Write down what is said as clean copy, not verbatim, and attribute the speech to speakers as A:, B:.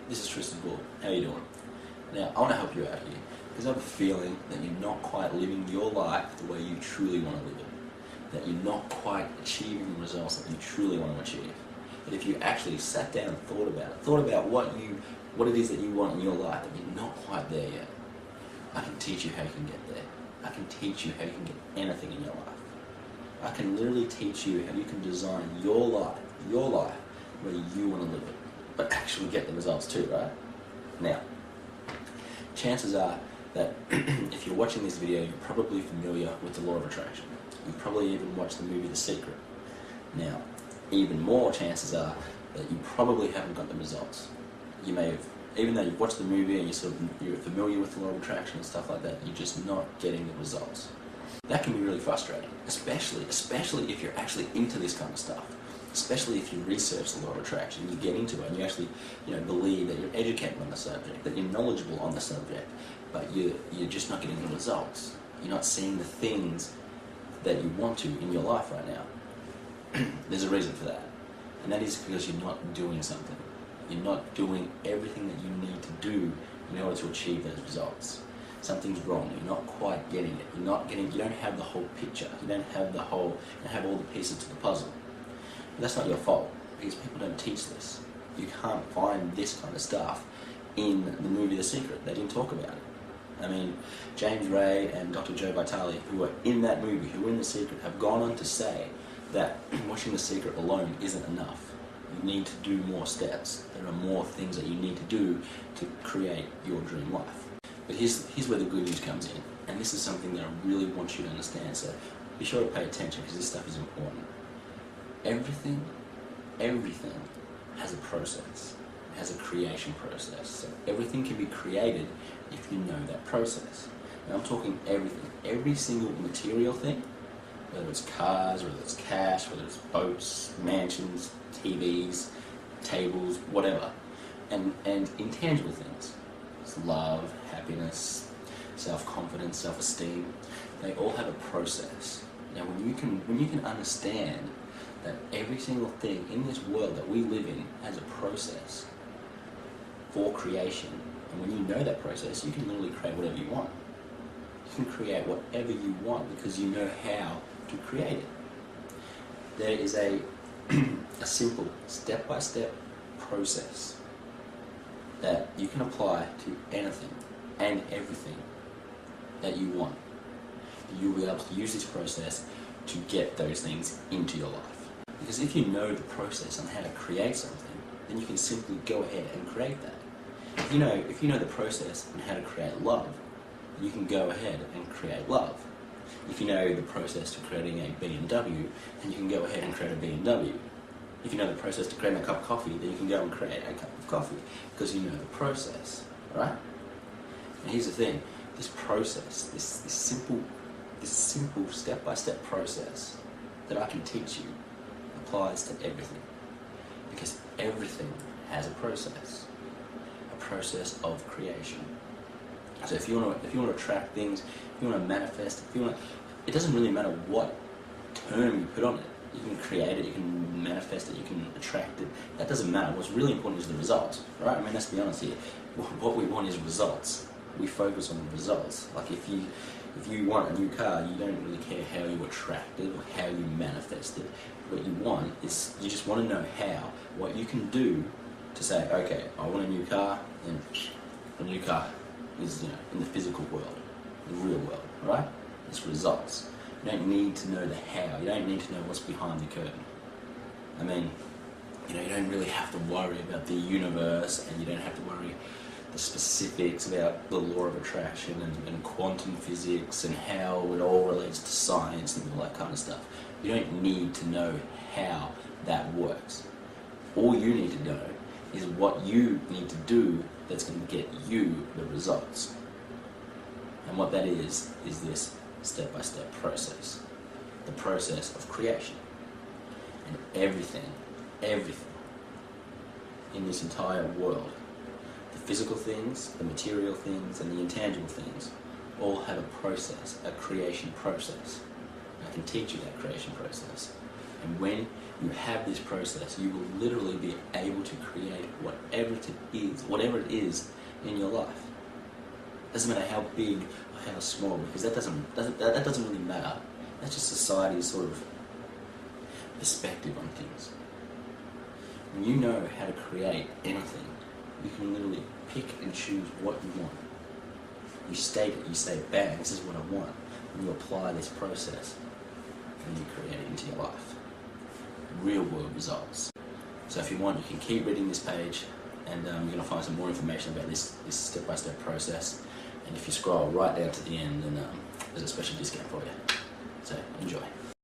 A: This is Tristan Bull. How you doing? Now, I want to help you out here because I have a feeling that you're not quite living your life the way you truly want to live it. That you're not quite achieving the results that you truly want to achieve. That if you actually sat down and thought about what it is that you want in your life, that you're not quite there yet, I can teach you how you can get there. I can teach you how you can get anything in your life. I can literally teach you how you can design your life where you want to live it, but actually get the results too, right? Now, chances are that if you're watching this video, you're probably familiar with the law of attraction. You've probably even watched the movie The Secret. Now, even more chances are that you probably haven't got the results. You may have, even though you've watched the movie and you're familiar with the law of attraction and stuff like that, you're just not getting the results. That can be really frustrating, especially if you're actually into this kind of stuff. Especially if you research the law of attraction, you get into it and you actually, believe that you're educated on the subject, that you're knowledgeable on the subject, but you're just not getting the results. You're not seeing the things that you want to in your life right now. There's a reason for that, and that is because you're not doing something. You're not doing everything that you need to do in order to achieve those results. Something's wrong. You're not quite getting it. You don't have the whole picture. You don't have all the pieces to the puzzle. But that's not your fault, because people don't teach this. You can't find this kind of stuff in the movie The Secret. They didn't talk about it. I mean, James Ray and Dr. Joe Vitale, who were in that movie, who were in The Secret, have gone on to say that watching The Secret alone isn't enough. You need to do more steps. There are more things that you need to do to create your dream life. But here's where the good news comes in, and this is something that I really want you to understand, so be sure to pay attention because this stuff is important. Everything has a process. It has a creation process. So everything can be created if you know that process. Now I'm talking everything. Every single material thing, whether it's cars, whether it's cash, whether it's boats, mansions, TVs, tables, whatever. And intangible things. It's love, happiness, self-confidence, self-esteem. They all have a process. Now when you can understand that every single thing in this world that we live in has a process for creation. And when you know that process, you can literally create whatever you want. You can create whatever you want because you know how to create it. There is a simple step-by-step process that you can apply to anything and everything that you want. You'll be able to use this process to get those things into your life. Because if you know the process on how to create something, then you can simply go ahead and create that. If you know the process on how to create love, you can go ahead and create love. If you know the process to creating a BMW, then you can go ahead and create a BMW. If you know the process to creating a cup of coffee, then you can go and create a cup of coffee because you know the process, right? And here's the thing: this process, this simple step-by-step process that I can teach you, applies to everything, because everything has a process of creation. So if you want to attract things, if you want to manifest, it doesn't really matter what term you put on it. You can create it, you can manifest it, you can attract it. That doesn't matter. What's really important is the results, right? I mean, let's be honest here. What we want is results. We focus on the results. Like if you want a new car, you don't really care how you attract it or how you manifest it. What you want is, you just want to know what you can do to say, okay, I want a new car, and a new car is in the physical world, the real world, right? It's results. You don't need to know the how. You don't need to know what's behind the curtain. I mean, you don't really have to worry about the universe, and you don't have to worry the specifics about the law of attraction and quantum physics and how it all relates to science and all that kind of stuff. You don't need to know how that works. All you need to know is what you need to do that's going to get you the results. And what that is this step-by-step process. The process of creation. And everything in this entire world, the physical things, the material things, and the intangible things, all have a process, a creation process. I can teach you that creation process. And when you have this process, you will literally be able to create whatever it is in your life. Doesn't matter how big or how small, because that doesn't really matter. That's just society's sort of perspective on things. When you know how to create anything, you can literally pick and choose what you want. You state it, you say, bang, this is what I want. And you apply this process, and you create it into your life. Real world results. So if you want, you can keep reading this page, and you're going to find some more information about this step-by-step process. And if you scroll right down to the end, then there's a special discount for you. So enjoy.